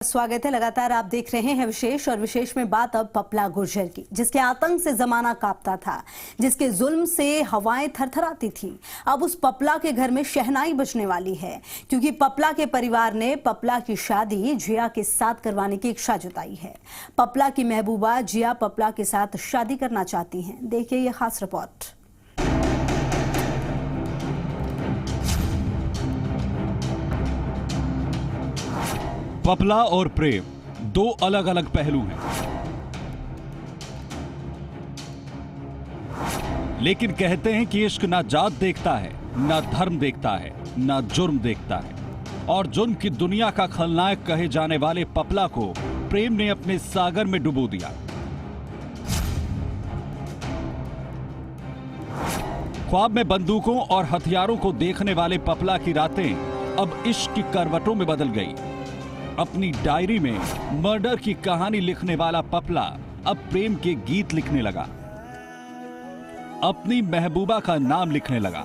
स्वागत है। लगातार आप देख रहे हैं विशेष, और विशेष में बात अब पपला गुर्जर की, जिसके आतंक से जमाना कांपता था, जिसके जुल्म से हवाएं थरथराती थी। अब उस पपला के घर में शहनाई बजने वाली है, क्योंकि पपला के परिवार ने पपला की शादी जिया के साथ करवाने की इच्छा जताई है। पपला की महबूबा जिया पपला के साथ शादी करना चाहती हैं। देखिए ये खास रिपोर्ट। पपला और प्रेम दो अलग अलग पहलू हैं, लेकिन कहते हैं कि इश्क ना जात देखता है, ना धर्म देखता है, ना जुर्म देखता है। और जुर्म की दुनिया का खलनायक कहे जाने वाले पपला को प्रेम ने अपने सागर में डुबो दिया। ख्वाब में बंदूकों और हथियारों को देखने वाले पपला की रातें अब इश्क की करवटों में बदल गई। अपनी डायरी में मर्डर की कहानी लिखने वाला पपला अब प्रेम के गीत लिखने लगा, अपनी महबूबा का नाम लिखने लगा।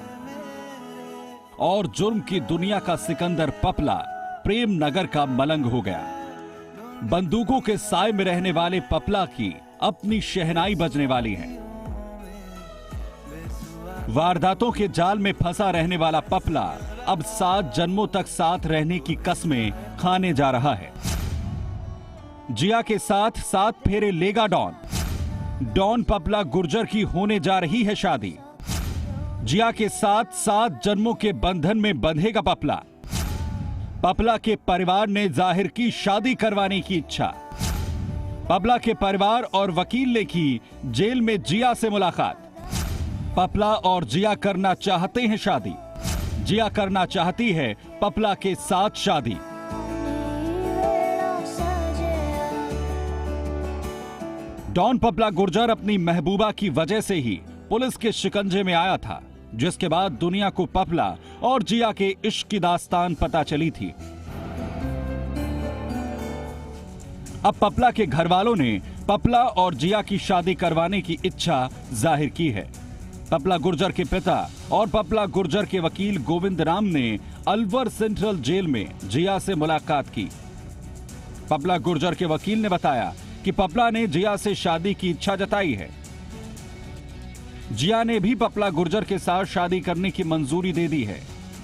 और जुर्म की दुनिया का सिकंदर पपला प्रेम नगर का मलंग हो गया। बंदूकों के साए में रहने वाले पपला की अपनी शहनाई बजने वाली है। वारदातों के जाल में फंसा रहने वाला पपला अब 7 जन्मों तक साथ रहने की कस्में खाने जा रहा है। जिया के साथ 7 फेरे लेगा डॉन पपला गुर्जर की होने जा रही है शादी। जिया के साथ 7 जन्मों के बंधन में बंधेगा पपला के परिवार ने जाहिर की शादी करवाने की इच्छा। पपला के परिवार और वकील ने की जेल में जिया से मुलाकात। पपला और जिया करना चाहते हैं शादी। जिया करना चाहती है पपला के साथ शादी। डॉन पपला गुर्जर अपनी महबूबा की वजह से ही पुलिस के शिकंजे में आया था, जिसके बाद दुनिया को पपला और जिया के इश्क की दास्तान पता चली थी। अब पपला के घर वालों ने पपला और जिया की शादी करवाने की इच्छा जाहिर की है। पपला गुर्जर के पिता और पपला गुर्जर के वकील गोविंद राम ने अलवर सेंट्रल जेल में जिया से मुलाकात की। पपला गुर्जर के वकील ने बताया कि पपला ने जिया से शादी की इच्छा जताई है। जिया ने भी पपला गुर्जर के साथ शादी करने की मंजूरी दे दी है।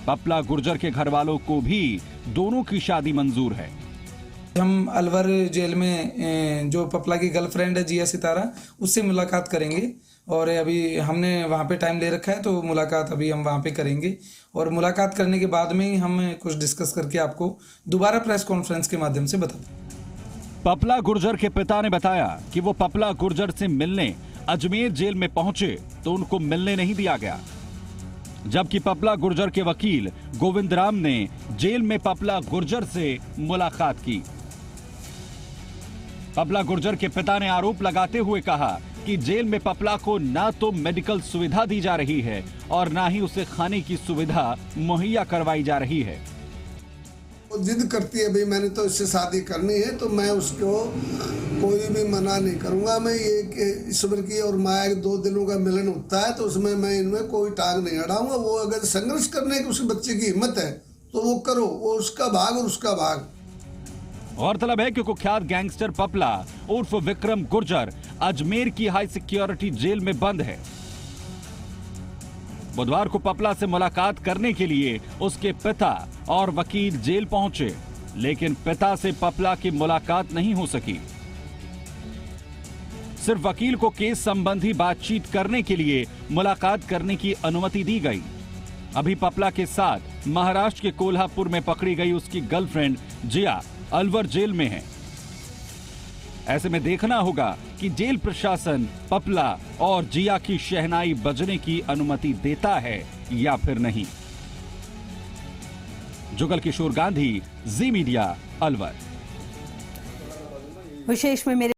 पपला गुर्जर के घर वालों को भी दोनों की शादी मंजूर है। हम अलवर जेल में जो पपला की गर्लफ्रेंड है जिया सितारा, उससे मुलाकात करेंगे। और अभी हमने वहाँ पे टाइम ले रखा है, तो मुलाकात अभी हम वहाँ पे करेंगे। और मुलाकात करने के बाद में ही हम कुछ डिस्कस करके आपको दोबारा प्रेस कॉन्फ्रेंस के माध्यम से बता दें। पपला गुर्जर के पिता ने बताया कि वो पपला गुर्जर से मिलने अजमेर जेल में पहुंचे तो उनको मिलने नहीं दिया गया, जबकि पपला गुर्जर के वकील गोविंद राम ने जेल में पपला गुर्जर से मुलाकात की। पपला गुर्जर के पिता ने आरोप लगाते हुए कहा कि जेल में पपला को ना तो मेडिकल सुविधा दी जा रही है और ना ही उसे खाने की सुविधा मुहैया करवाई जा रही है। वो जिद करती है भाई मैंने तो इससे शादी करनी है, तो मैं उसको कोई भी मना नहीं करूंगा। मैं ये कि ईश्वर की और माया के 2 दिलों का मिलन होता है, तो उसमें मैं इनमें कोई टांग नहीं अड़ाऊंगा। वो अगर संघर्ष करने की उस बच्चे की हिम्मत है तो वो करो, वो उसका भाग और उसका भाग। गौरतलब है कि कुख्यात गैंगस्टर पपला उर्फ विक्रम गुर्जर अजमेर की हाई सिक्योरिटी जेल में बंद है। बुधवार को पपला से मुलाकात करने के लिए उसके पिता और वकील जेल पहुंचे, लेकिन पिता से पपला की मुलाकात नहीं हो सकी। सिर्फ वकील को केस संबंधी बातचीत करने के लिए मुलाकात करने की अनुमति दी गई। अभी पपला के साथ महाराष्ट्र के कोल्हापुर में पकड़ी गई उसकी गर्लफ्रेंड जिया अलवर जेल में है। ऐसे में देखना होगा कि जेल प्रशासन पपला और जिया की शहनाई बजने की अनुमति देता है या फिर नहीं। जुगल किशोर गांधी, जी मीडिया, अलवर। विशेष में मेरे